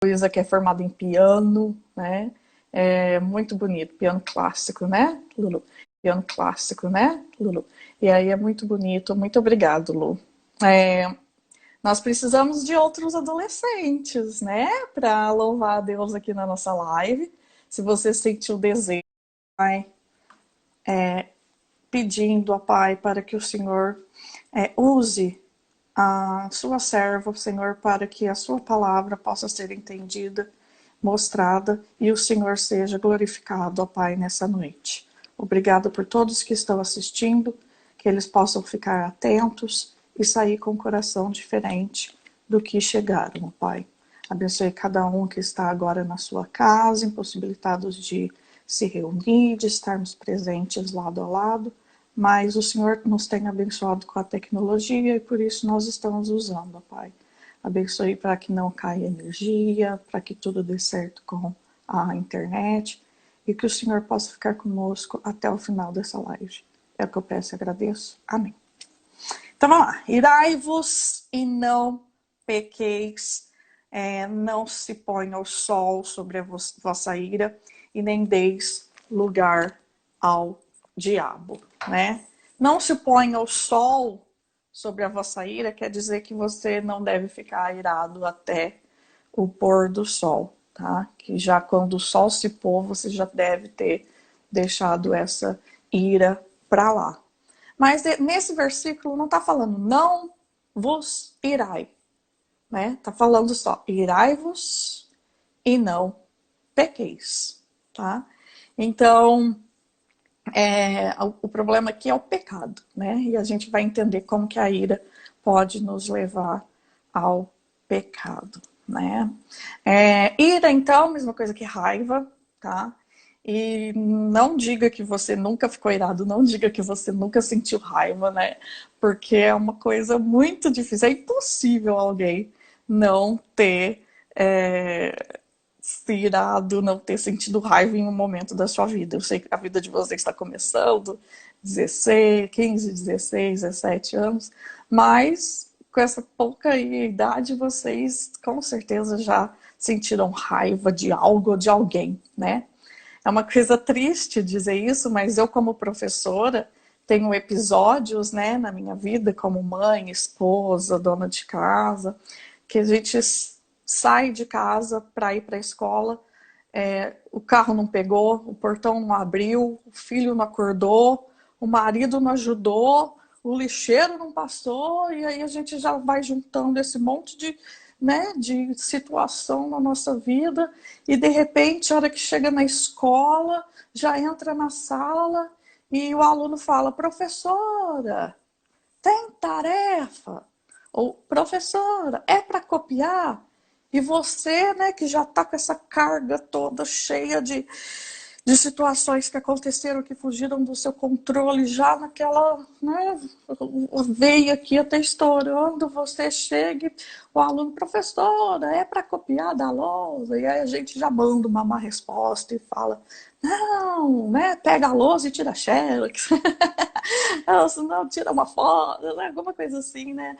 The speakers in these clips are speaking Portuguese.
Luísa, que é formada em piano, né? É muito bonito, piano clássico, né, Lulu? Piano clássico, né, Lulu? E aí é muito bonito. Muito obrigado, Lu. É, nós precisamos de outros adolescentes, né, para louvar a Deus aqui na nossa live. Se você sentiu desejo, Pai, pedindo ao Pai para que o Senhor use a sua serva, Senhor, para que a sua palavra possa ser entendida, mostrada e o Senhor seja glorificado, ó Pai, nessa noite. Obrigado por todos que estão assistindo, que eles possam ficar atentos e sair com o coração diferente do que chegaram, ó Pai. Abençoe cada um que está agora na sua casa, impossibilitados de se reunir, de estarmos presentes lado a lado, mas o Senhor nos tem abençoado com a tecnologia e por isso nós estamos usando, ó Pai. Abençoe para que não caia energia, para que tudo dê certo com a internet e que o Senhor possa ficar conosco até o final dessa live. É o que eu peço e agradeço. Amém. Então vamos lá. Irai-vos e não pequeis, não se ponha o sol sobre a vossa ira e nem deis lugar ao diabo, né? Não se ponha o sol sobre a vossa ira quer dizer que você não deve ficar irado até o pôr do sol, tá? Que já quando o sol se pôr, você já deve ter deixado essa ira para lá. Mas nesse versículo não está falando não vos irai, né? Está falando só irai-vos e não pequeis, tá? Então, o problema aqui é o pecado, né? E a gente vai entender como que a ira pode nos levar ao pecado, né? Ira, então, mesma coisa que raiva, tá? E não diga que você nunca ficou irado, não diga que você nunca sentiu raiva, né? Porque é uma coisa muito difícil, é impossível alguém não ter se irado, não ter sentido raiva em um momento da sua vida. Eu sei que a vida de vocês está começando, 16, 15, 16, 17 anos, mas com essa pouca idade vocês com certeza já sentiram raiva de algo ou de alguém, né? É uma coisa triste dizer isso, mas eu como professora tenho episódios, né, na minha vida como mãe, esposa, dona de casa, que a gente sai de casa para ir para a escola, o carro não pegou, o portão não abriu, o filho não acordou, o marido não ajudou, o lixeiro não passou, e aí a gente já vai juntando esse monte de, né, de situação na nossa vida, e de repente, a hora que chega na escola, já entra na sala, e o aluno fala, professora, tem tarefa? Ou, professora, é para copiar? E você, né, que já está com essa carga toda cheia de situações que aconteceram, que fugiram do seu controle, já naquela, né, veia aqui até estourando, você chega, o aluno, professora, é para copiar da lousa? E aí a gente já manda uma má resposta e fala, não, né, pega a lousa e tira a xerox. Não, tira uma foto, né? Alguma coisa assim, né?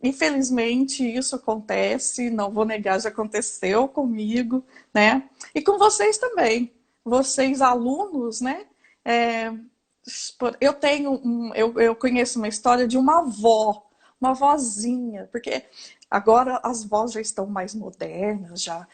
Infelizmente isso acontece, não vou negar, já aconteceu comigo, né? E com vocês também, vocês alunos, né? É, eu conheço uma história de uma vozinha, porque agora as vós já estão mais modernas, já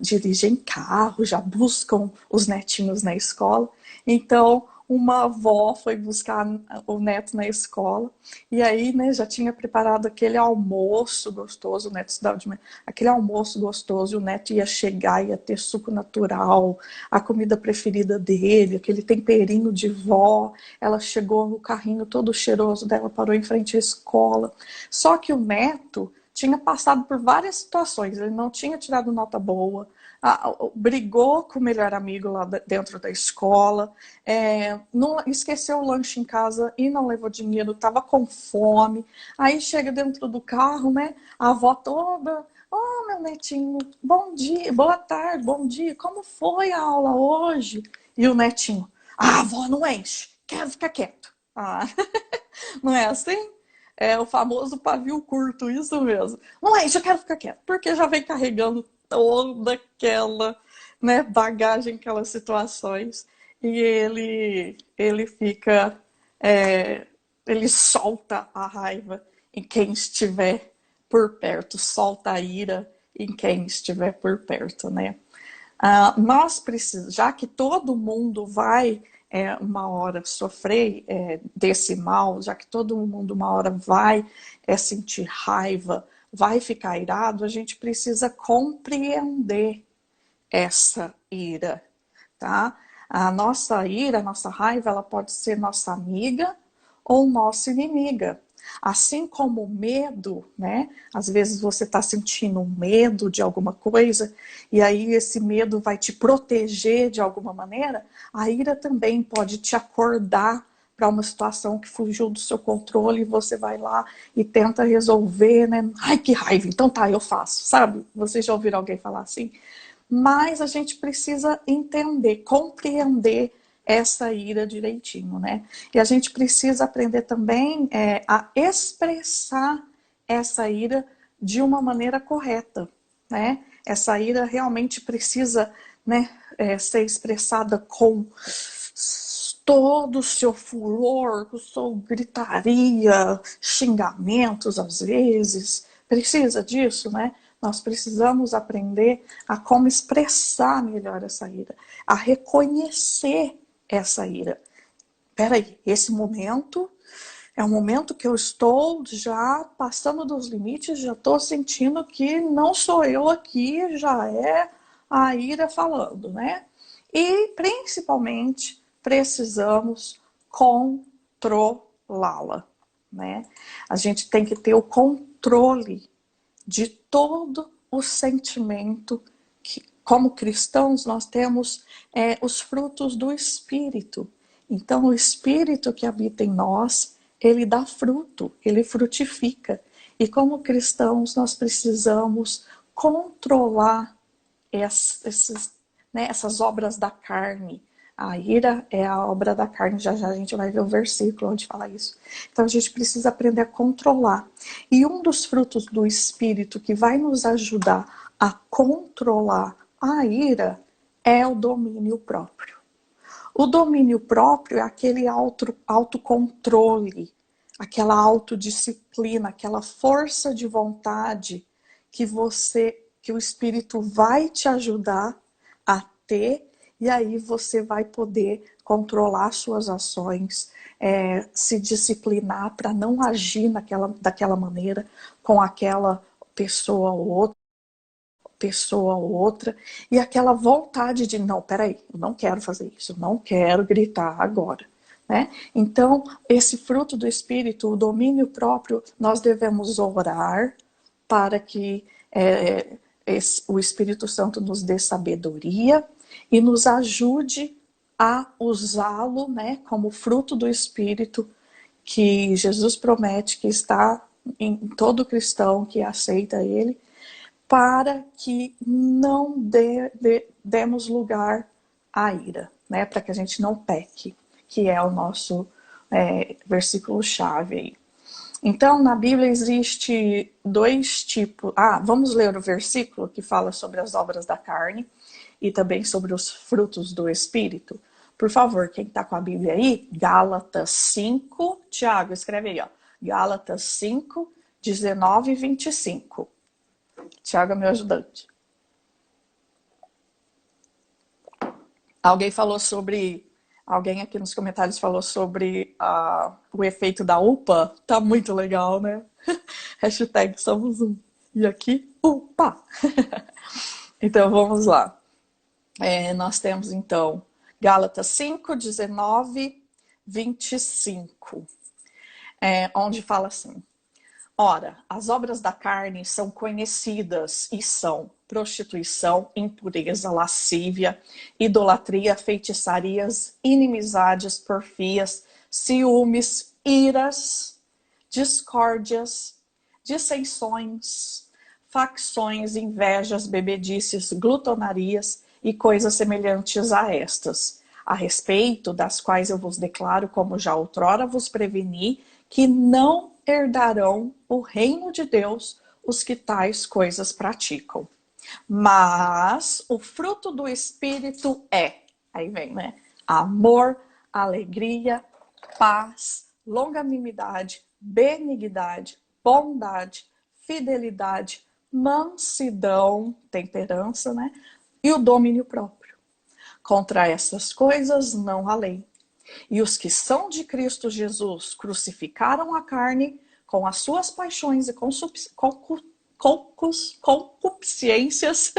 dirigem carro, já buscam os netinhos na escola. Então, uma avó foi buscar o neto na escola e aí, né, já tinha preparado aquele almoço gostoso, o neto estudava de manhã, aquele almoço gostoso, e o neto ia chegar, ia ter suco natural, a comida preferida dele, aquele temperinho de vó. Ela chegou no carrinho todo cheiroso dela, parou em frente à escola. Só que o neto tinha passado por várias situações, ele não tinha tirado nota boa, brigou com o melhor amigo lá dentro da escola, não, esqueceu o lanche em casa e não levou dinheiro, estava com fome. Aí chega dentro do carro, né? A avó toda, oh, meu netinho, bom dia, boa tarde, bom dia, como foi a aula hoje? E o netinho, avó, não enche, quero ficar quieto. Não é assim? É o famoso pavio curto, isso mesmo. Não é, já quero ficar quieto, porque já vem carregando toda aquela, né, bagagem, aquelas situações, e ele fica, ele solta a raiva em quem estiver por perto, solta a ira em quem estiver por perto, né? Nós precisamos, já que todo mundo vai uma hora sofrer desse mal, já que todo mundo uma hora vai sentir raiva, vai ficar irado, a gente precisa compreender essa ira, tá? A nossa ira, a nossa raiva, ela pode ser nossa amiga ou nossa inimiga. Assim como o medo, né? Às vezes você está sentindo um medo de alguma coisa e aí esse medo vai te proteger de alguma maneira, a ira também pode te acordar para uma situação que fugiu do seu controle e você vai lá e tenta resolver, né? Ai, que raiva, então tá, eu faço, sabe? Vocês já ouviram alguém falar assim? Mas a gente precisa entender, compreender essa ira direitinho, né? E a gente precisa aprender também a expressar essa ira de uma maneira correta, né? Essa ira realmente precisa, né, ser expressada com todo o seu furor, com sua gritaria, xingamentos às vezes. Precisa disso, né? Nós precisamos aprender a como expressar melhor essa ira, a reconhecer essa ira. Peraí, esse momento é um momento que eu estou já passando dos limites, já estou sentindo que não sou eu aqui, já é a ira falando, né? E principalmente precisamos controlá-la, né? A gente tem que ter o controle de todo o sentimento que, como cristãos, nós temos os frutos do Espírito. Então, o Espírito que habita em nós, ele dá fruto, ele frutifica. E como cristãos, nós precisamos controlar essas obras da carne. A ira é a obra da carne, já já a gente vai ver o versículo onde fala isso. Então a gente precisa aprender a controlar. E um dos frutos do Espírito que vai nos ajudar a controlar a ira é o domínio próprio. O domínio próprio é aquele autocontrole, aquela autodisciplina, aquela força de vontade que o Espírito vai te ajudar a ter, e aí você vai poder controlar suas ações, se disciplinar para não agir daquela maneira com aquela pessoa ou outra, e aquela vontade de, não, peraí, eu não quero fazer isso, eu não quero gritar agora. Né? Então, esse fruto do Espírito, o domínio próprio, nós devemos orar para que o Espírito Santo nos dê sabedoria e nos ajude a usá-lo, né, como fruto do Espírito que Jesus promete que está em todo cristão que aceita ele, para que não demos lugar à ira, né? Para que a gente não peque, que é o nosso versículo-chave aí. Então, na Bíblia existe dois tipos. Vamos ler o versículo que fala sobre as obras da carne e também sobre os frutos do Espírito. Por favor, quem está com a Bíblia aí, Gálatas 5, Tiago, escreve aí, ó. Gálatas 5, 19 e 25. Tiago é meu ajudante. Alguém aqui nos comentários falou sobre o efeito da UPA. Tá muito legal, né? Hashtag somos um. E aqui, UPA. Então, vamos lá. Nós temos, então, Gálatas 5, 19, 25. Onde fala assim: ora, as obras da carne são conhecidas e são prostituição, impureza, lascívia, idolatria, feitiçarias, inimizades, porfias, ciúmes, iras, discórdias, dissensões, facções, invejas, bebedices, glutonarias e coisas semelhantes a estas, a respeito das quais eu vos declaro, como já outrora vos preveni, que não herdarão o reino de Deus os que tais coisas praticam. Mas o fruto do Espírito é, aí vem, né? Amor, alegria, paz, longanimidade, benignidade, bondade, fidelidade, mansidão, temperança, né? E o domínio próprio. Contra essas coisas não há lei. E os que são de Cristo Jesus crucificaram a carne com as suas paixões e concupiscências.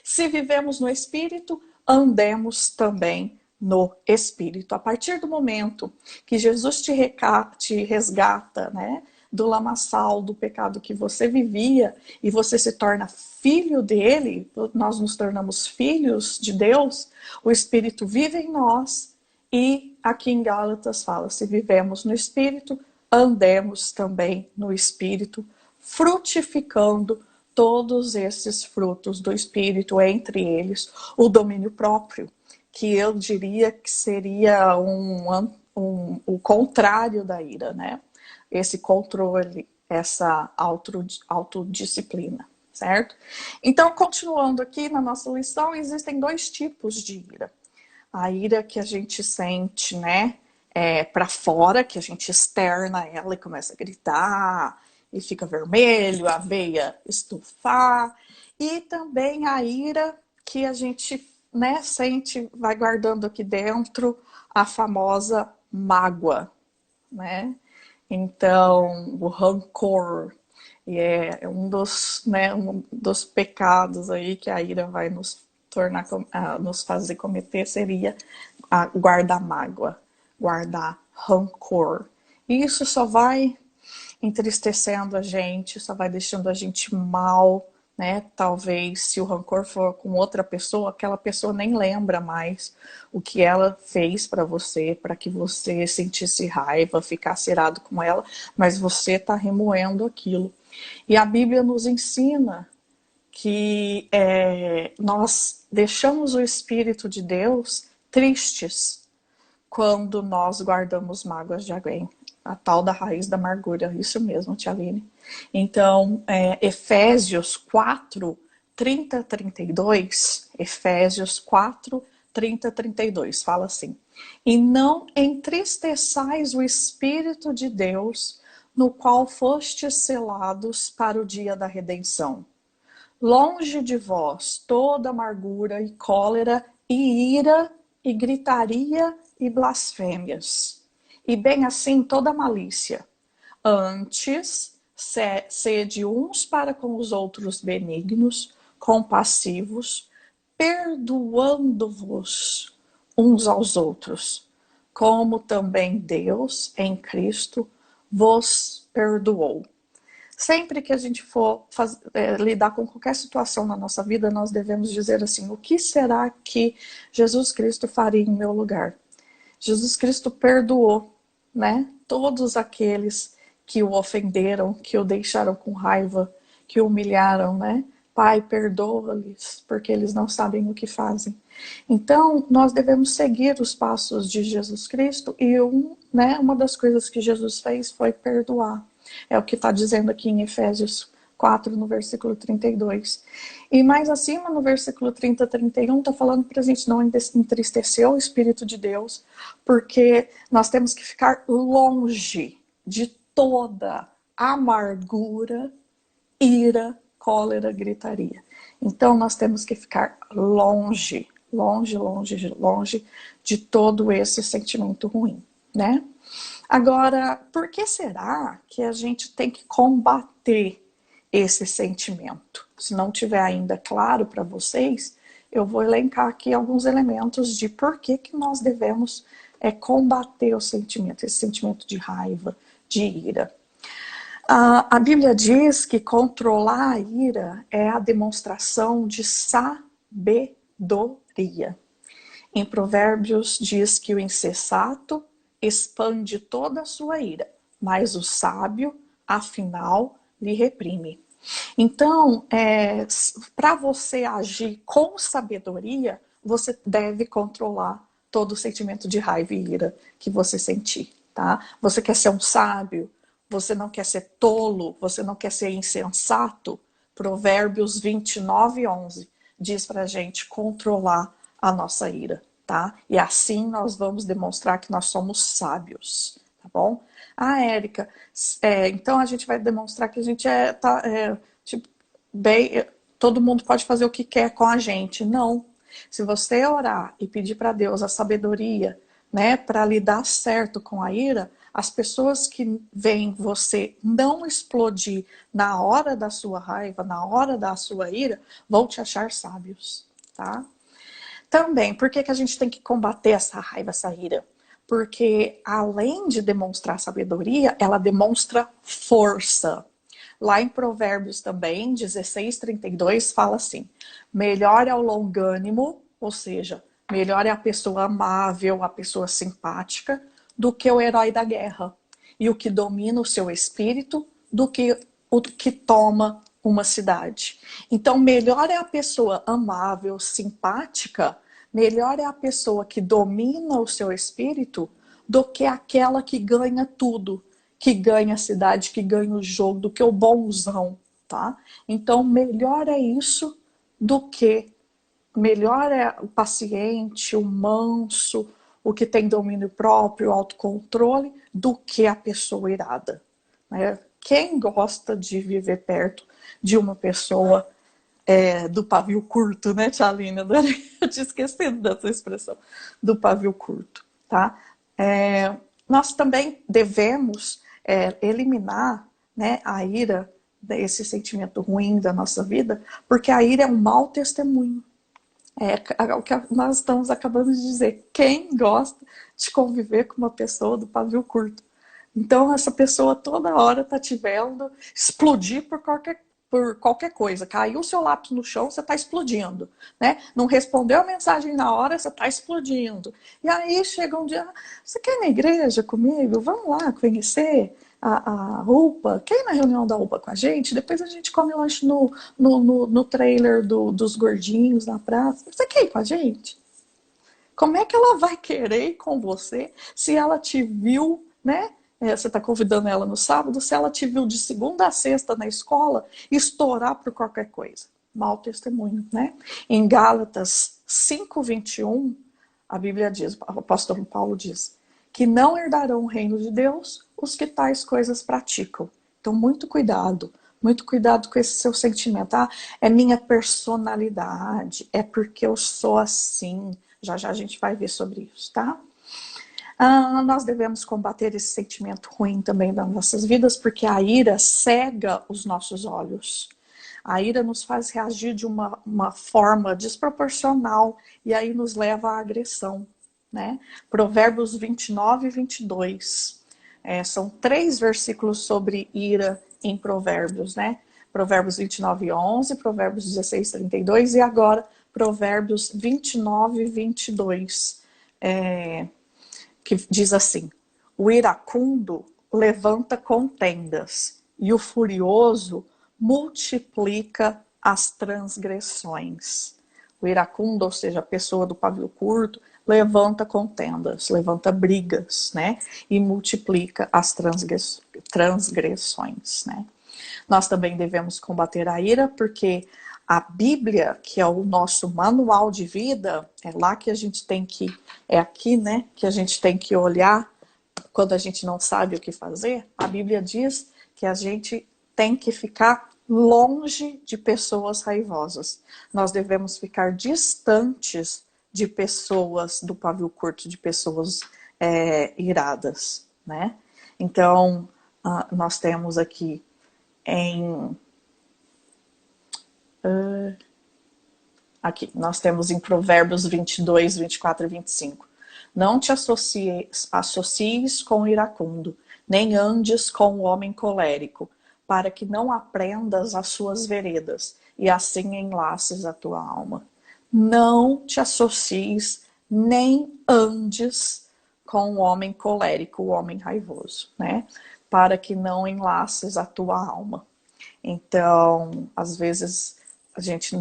Se vivemos no Espírito, andemos também no Espírito. A partir do momento que Jesus te resgata, né, do lamaçal, do pecado que você vivia, e você se torna filho dele, nós nos tornamos filhos de Deus, o Espírito vive em nós, e aqui em Gálatas fala, se vivemos no Espírito, andemos também no Espírito, frutificando todos esses frutos do Espírito, entre eles o domínio próprio, que eu diria que seria o contrário da ira, né? Esse controle, essa autodisciplina, certo? Então, continuando aqui na nossa lição, existem dois tipos de ira. A ira que a gente sente, né, para fora, que a gente externa ela e começa a gritar, e fica vermelho, a veia estufar, e também a ira que a gente, né, sente, vai guardando aqui dentro, a famosa mágoa, né? Então, o rancor, e é um dos pecados aí que a ira vai nos tornar, nos fazer cometer, seria guardar mágoa, guardar rancor. E isso só vai entristecendo a gente, só vai deixando a gente mal, né? Talvez se o rancor for com outra pessoa, aquela pessoa nem lembra mais o que ela fez para você, para que você sentisse raiva, ficasse irado com ela, mas você está remoendo aquilo. E a Bíblia nos ensina que nós deixamos o Espírito de Deus tristes quando nós guardamos mágoas de alguém. A tal da raiz da amargura, isso mesmo, Tia Aline. Então, Efésios 4, 30, 32, Efésios 4, 30, 32, fala assim: e não entristeçais o Espírito de Deus, no qual fostes selados para o dia da redenção. Longe de vós toda amargura e cólera e ira e gritaria e blasfêmias, e bem assim toda malícia. Antes, sede uns para com os outros benignos, compassivos, perdoando-vos uns aos outros, como também Deus, em Cristo, vos perdoou. Sempre que a gente for lidar com qualquer situação na nossa vida, nós devemos dizer assim: o que será que Jesus Cristo faria em meu lugar? Jesus Cristo perdoou, né? Todos aqueles que o ofenderam, que o deixaram com raiva, que o humilharam, né? Pai, perdoa-lhes, porque eles não sabem o que fazem. Então, nós devemos seguir os passos de Jesus Cristo, e uma das coisas que Jesus fez foi perdoar. É o que está dizendo aqui em Efésios 4, no versículo 32. E mais acima, no versículo 30, 31, está falando para a gente não entristecer o Espírito de Deus, porque nós temos que ficar longe de toda amargura, ira, cólera, gritaria. Então nós temos que ficar longe de todo esse sentimento ruim, né? Agora, por que será que a gente tem que combater esse sentimento? Se não tiver ainda claro para vocês, eu vou elencar aqui alguns elementos de por que nós devemos combater o sentimento, esse sentimento de raiva, de ira. A Bíblia diz que controlar a ira é a demonstração de sabedoria. Em Provérbios diz que o insensato expande toda a sua ira, mas o sábio, afinal, lhe reprime. Então, para você agir com sabedoria, você deve controlar todo o sentimento de raiva e ira que você sentir, tá? Você quer ser um sábio? você não quer ser tolo, você não quer ser insensato, Provérbios 29:11 diz pra gente controlar a nossa ira, tá? E assim nós vamos demonstrar que nós somos sábios, tá bom? Ah, Érica, então a gente vai demonstrar que a gente tipo, bem, todo mundo pode fazer o que quer com a gente. Não. Se você orar e pedir para Deus a sabedoria, né, para lidar certo com a ira, as pessoas que veem você não explodir na hora da sua raiva, na hora da sua ira, vão te achar sábios, tá? Também, por que a gente tem que combater essa raiva, essa ira? Porque além de demonstrar sabedoria, ela demonstra força. Lá em Provérbios também, 16:32, fala assim: melhor é o longânimo, ou seja, melhor é a pessoa amável, a pessoa simpática, do que o herói da guerra. E o que domina o seu espírito, do que o que toma uma cidade. Então, melhor é a pessoa amável, simpática, melhor é a pessoa que domina o seu espírito, do que aquela que ganha tudo, que ganha a cidade, que ganha o jogo, do que o bonzão, tá? Então, melhor é isso do que, melhor é o paciente, o manso, o que tem domínio próprio, autocontrole, do que a pessoa irada, né? Quem gosta de viver perto de uma pessoa do pavio curto, né, Tia Aline? Eu tinha esquecido dessa expressão, do pavio curto, tá? Nós também devemos eliminar, né, a ira, esse sentimento ruim da nossa vida, porque a ira é um mau testemunho. É o que nós estamos acabando de dizer. Quem gosta de conviver com uma pessoa do pavio curto? Então, essa pessoa toda hora está te vendo explodir por qualquer coisa. Caiu o seu lápis no chão, você está explodindo. Né? Não respondeu a mensagem na hora, você está explodindo. E aí chega um dia, você quer ir na igreja comigo? Vamos lá conhecer a UPA? Quer ir na reunião da UPA com a gente? Depois a gente come lanche no trailer dos gordinhos na praça. Você quer ir com a gente? Como é que ela vai querer ir com você se ela te viu, né? Você está convidando ela no sábado, se ela te viu de segunda a sexta na escola, estourar por qualquer coisa. Mau testemunho, né? Em Gálatas 5:21, a Bíblia diz, o apóstolo Paulo diz, que não herdarão o reino de Deus os que tais coisas praticam. Então, muito cuidado com esse seu sentimento. Ah, é minha personalidade, é porque eu sou assim. Já já a gente vai ver sobre isso, tá? Nós devemos combater esse sentimento ruim também das nossas vidas, porque a ira cega os nossos olhos. A ira nos faz reagir de uma forma desproporcional e aí nos leva à agressão. Né? Provérbios 29:22. São 3 versículos sobre ira em Provérbios, né? Provérbios 29:11, Provérbios 16:32 e agora Provérbios 29:22. Que diz assim: o iracundo levanta contendas e o furioso multiplica as transgressões. O iracundo, ou seja, a pessoa do pavio curto, levanta contendas, levanta brigas, né? E multiplica as transgressões, né? Nós também devemos combater a ira, porque a Bíblia, que é o nosso manual de vida, é lá que a gente tem que, é aqui, né, que a gente tem que olhar quando a gente não sabe o que fazer. A Bíblia diz que a gente tem que ficar longe de pessoas raivosas. Nós devemos ficar distantes de pessoas do pavio curto, de pessoas iradas, né? Então, nós temos aqui aqui, nós temos em Provérbios 22, 24 e 25. Não te associes com o iracundo, nem andes com o homem colérico, para que não aprendas as suas veredas e assim enlaces a tua alma. Não te associes, nem andes com o homem colérico, o homem raivoso, né? Para que não enlaces a tua alma. Então, às vezes a gente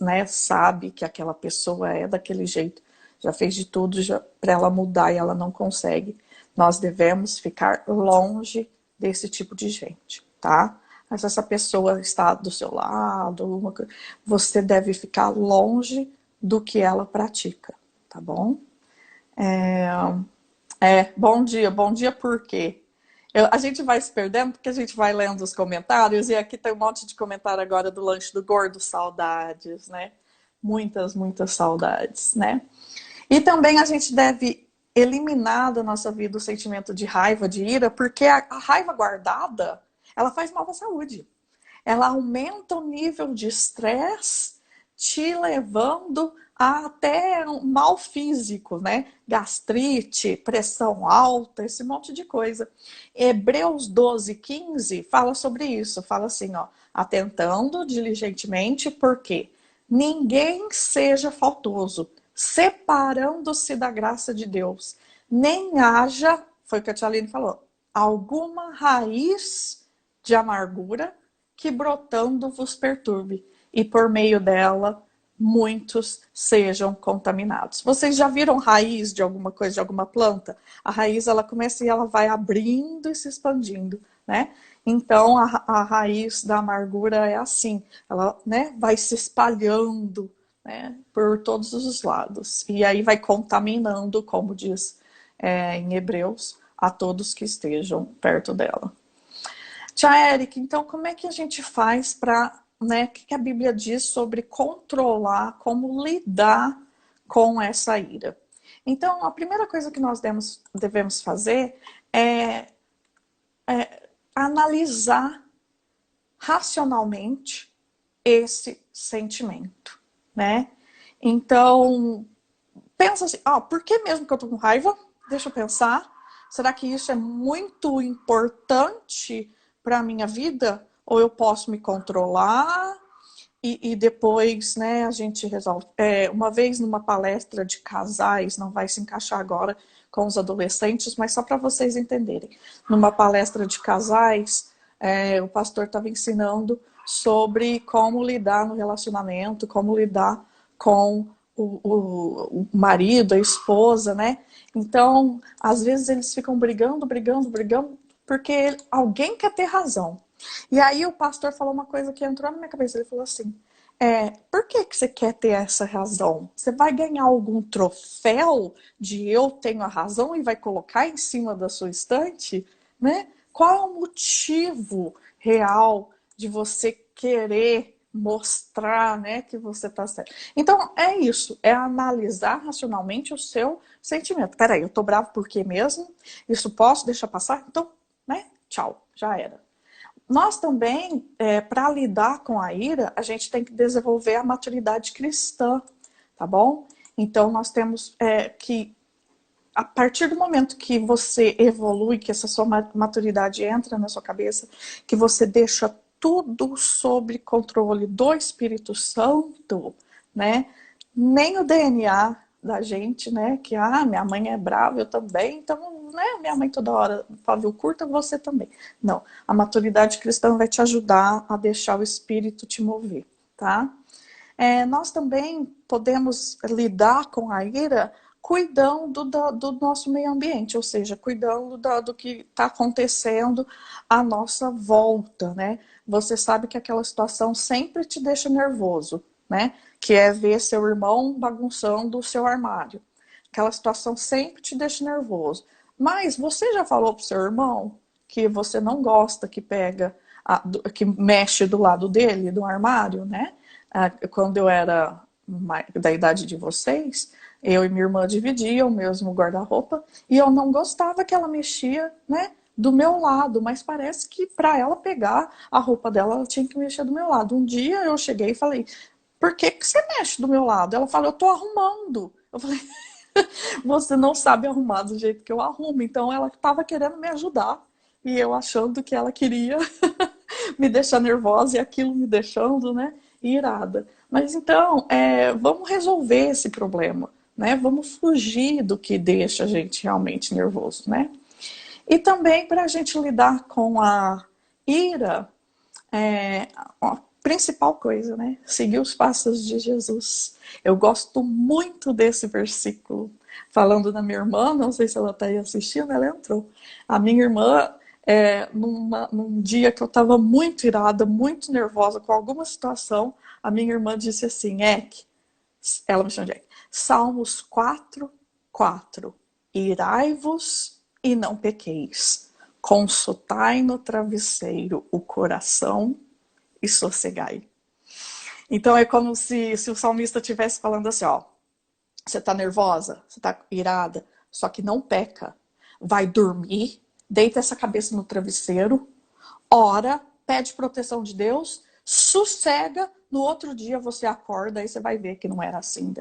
né, sabe que aquela pessoa é daquele jeito, já fez de tudo para ela mudar e ela não consegue. Nós devemos ficar longe desse tipo de gente, tá? Mas essa pessoa está do seu lado, você deve ficar longe do que ela pratica, tá bom? Bom dia por quê? A gente vai se perdendo porque a gente vai lendo os comentários e aqui tem um monte de comentário agora do lanche do gordo, saudades, né? Muitas, muitas saudades, né? E também a gente deve eliminar da nossa vida o sentimento de raiva, de ira, porque a raiva guardada, ela faz mal à saúde. Ela aumenta o nível de estresse, te levando a até um mal físico, né? Gastrite, pressão alta, esse monte de coisa. Hebreus 12:15 fala sobre isso, fala assim, ó, atentando diligentemente, porque ninguém seja faltoso, separando-se da graça de Deus, nem haja, foi o que a tia Aline falou, alguma raiz de amargura que brotando vos perturbe, e por meio dela muitos sejam contaminados. Vocês já viram raiz de alguma coisa, de alguma planta? A raiz ela começa e ela vai abrindo e se expandindo, né? Então a raiz da amargura é assim, ela, né, vai se espalhando, né, por todos os lados. E aí vai contaminando, como diz em Hebreus, a todos que estejam perto dela. Tia Érica, então como é que a gente faz para, né, o que a Bíblia diz sobre controlar, como lidar com essa ira? Então, a primeira coisa que nós devemos fazer é analisar racionalmente esse sentimento, né? Então, pensa assim, por que mesmo que eu tô com raiva? Deixa eu pensar. Será que isso é muito importante para a minha vida? Ou eu posso me controlar e depois, né, a gente resolve. Uma vez numa palestra de casais, não vai se encaixar agora com os adolescentes, mas só para vocês entenderem. Numa palestra de casais, o pastor estava ensinando sobre como lidar no relacionamento, como lidar com o marido, a esposa, né? Então, às vezes eles ficam brigando, porque alguém quer ter razão. E aí o pastor falou uma coisa que entrou na minha cabeça. Ele falou assim, por que você quer ter essa razão? Você vai ganhar algum troféu de eu tenho a razão e vai colocar em cima da sua estante? Né? Qual é o motivo real de você querer mostrar, né, que você está certo? Então, é isso. É analisar racionalmente o seu sentimento. Peraí, eu tô bravo por quê mesmo? Isso posso deixar passar? Então, né? Tchau, já era. Nós também, para lidar com a ira, a gente tem que desenvolver a maturidade cristã, tá bom? Então, nós temos que, a partir do momento que você evolui, que essa sua maturidade entra na sua cabeça, que você deixa tudo sob controle do Espírito Santo, né? Nem o DNA da gente, né? Que, minha mãe é brava, eu também, então, né? Minha mãe toda hora pavio curta, você também. Não, a maturidade cristã vai te ajudar a deixar o Espírito te mover, tá? Nós também podemos lidar com a ira cuidando do nosso meio ambiente, ou seja, cuidando do que está acontecendo à nossa volta, né? Você sabe que aquela situação sempre te deixa nervoso, né? Que é ver seu irmão bagunçando o seu armário. Aquela situação sempre te deixa nervoso. Mas você já falou pro seu irmão que você não gosta que que mexe do lado dele, do armário, né? Quando eu era da idade de vocês, eu e minha irmã dividiam o mesmo guarda-roupa e eu não gostava que ela mexia, né, do meu lado, mas parece que para ela pegar a roupa dela, ela tinha que mexer do meu lado. Um dia eu cheguei e falei, por que você mexe do meu lado? Ela falou, eu tô arrumando. Eu falei, você não sabe arrumar do jeito que eu arrumo. Então ela estava querendo me ajudar e eu achando que ela queria me deixar nervosa e aquilo me deixando, né, irada. Mas então, vamos resolver esse problema, né? Vamos fugir do que deixa a gente realmente nervoso, né? E também para a gente lidar com a ira, a principal coisa, né? Seguir os passos de Jesus. Eu gosto muito desse versículo. Falando da minha irmã, não sei se ela está aí assistindo, ela entrou. A minha irmã, num dia que eu estava muito irada, muito nervosa com alguma situação, a minha irmã disse assim, ela me chama de Salmos 4:4. Irai-vos e não pequeis. Consultai no travesseiro o coração e sossegai. Então é como se o salmista estivesse falando assim, ó, você tá nervosa, você tá irada, só que não peca. Vai dormir, deita essa cabeça no travesseiro, ora, pede proteção de Deus, sossega, no outro dia você acorda e você vai ver que não era assim.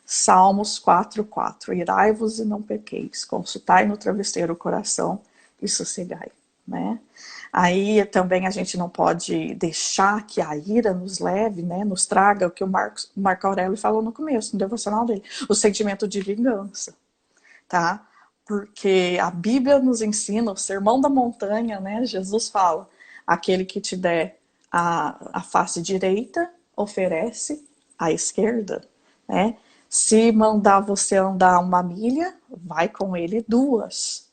Salmos 4:4. Irai-vos e não pequeis, consultai no travesseiro o coração e sossegai, né? Aí também a gente não pode deixar que a ira nos leve, né, nos traga o que o Marco Aurélio falou no começo, no devocional dele, o sentimento de vingança, tá? Porque a Bíblia nos ensina, o Sermão da Montanha, né, Jesus fala, aquele que te der a face direita, oferece a esquerda, né? Se mandar você andar 1 milha, vai com ele 2.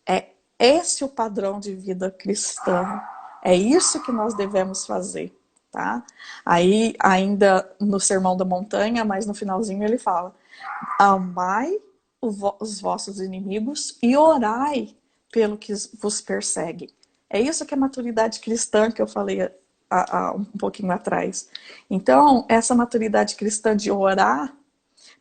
É esse o padrão de vida cristã. É isso que nós devemos fazer, tá? Aí, ainda no Sermão da Montanha, mas no finalzinho ele fala, amai os vossos inimigos e orai pelo que vos persegue. É isso que é maturidade cristã que eu falei um pouquinho atrás. Então, essa maturidade cristã de orar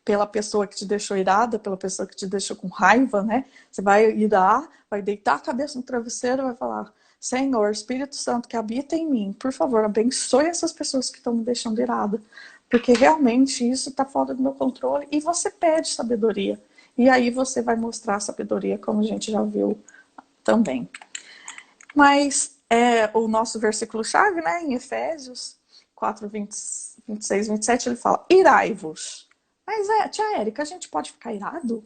pela pessoa que te deixou irada, pela pessoa que te deixou com raiva, né? Você vai irar, vai deitar a cabeça no travesseiro e vai falar, Senhor, Espírito Santo que habita em mim, por favor, abençoe essas pessoas que estão me deixando irada, porque realmente isso está fora do meu controle, e você pede sabedoria. E aí você vai mostrar a sabedoria, como a gente já viu também. Mas o nosso versículo-chave, né, em Efésios 4, 26, 27, ele fala, irai-vos. Mas tia Érica, a gente pode ficar irado?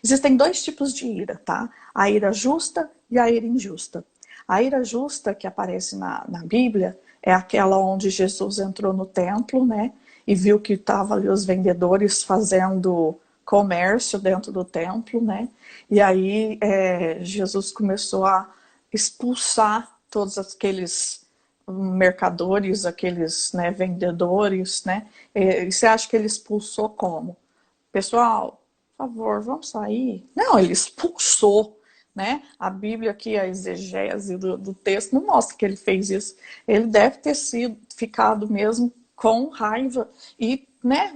Existem 2 tipos de ira, tá? A ira justa e a ira injusta. A ira justa que aparece na Bíblia é aquela onde Jesus entrou no templo, né? E viu que estavam ali os vendedores fazendo comércio dentro do templo, né? E aí Jesus começou a expulsar todos aqueles mercadores, aqueles, né, vendedores, né? E você acha que ele expulsou como? Pessoal, por favor, vamos sair? Não, ele expulsou, né? A Bíblia aqui, a exegese do texto não mostra que ele fez isso. Ele deve ter ficado mesmo com raiva e, né?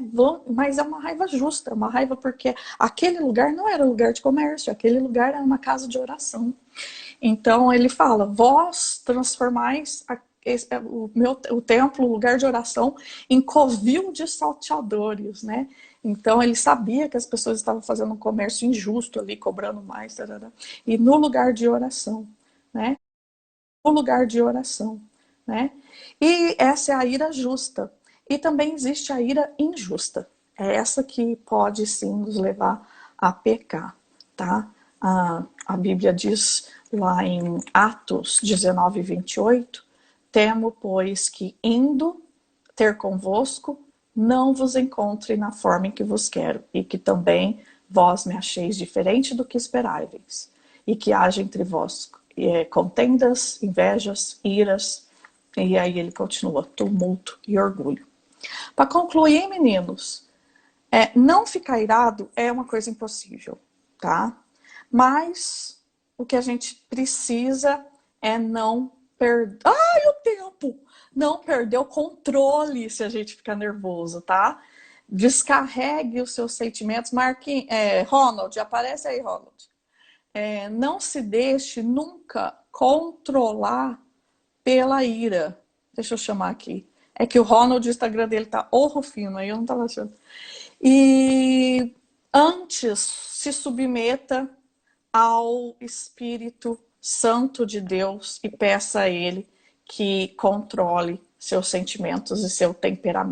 Mas é uma raiva justa, uma raiva porque aquele lugar não era lugar de comércio, aquele lugar era uma casa de oração. Então ele fala, vós transformais o templo, o lugar de oração, em covil de salteadores, né? Então ele sabia que as pessoas estavam fazendo um comércio injusto ali, cobrando mais, tarará, e no lugar de oração, né? No lugar de oração, né? E essa é a ira justa. E também existe a ira injusta. É essa que pode sim nos levar a pecar, tá? A Bíblia diz lá em Atos 19, 28, temo, pois, que indo ter convosco, não vos encontre na forma em que vos quero, e que também vós me acheis diferente do que esperáveis, e que haja entre vós contendas, invejas, iras, e aí ele continua, tumulto e orgulho. Para concluir, meninos, não ficar irado é uma coisa impossível, tá? Mas o que a gente precisa é não perder... Ai, o tempo! Não perder o controle se a gente ficar nervoso, tá? Descarregue os seus sentimentos. Ronald, aparece aí, Ronald. Não se deixe nunca controlar pela ira. Deixa eu chamar aqui. É que o Ronald, o Instagram dele tá fino, aí eu não tava achando. E antes se submeta ao Espírito Santo de Deus e peça a Ele que controle seus sentimentos e seu temperamento.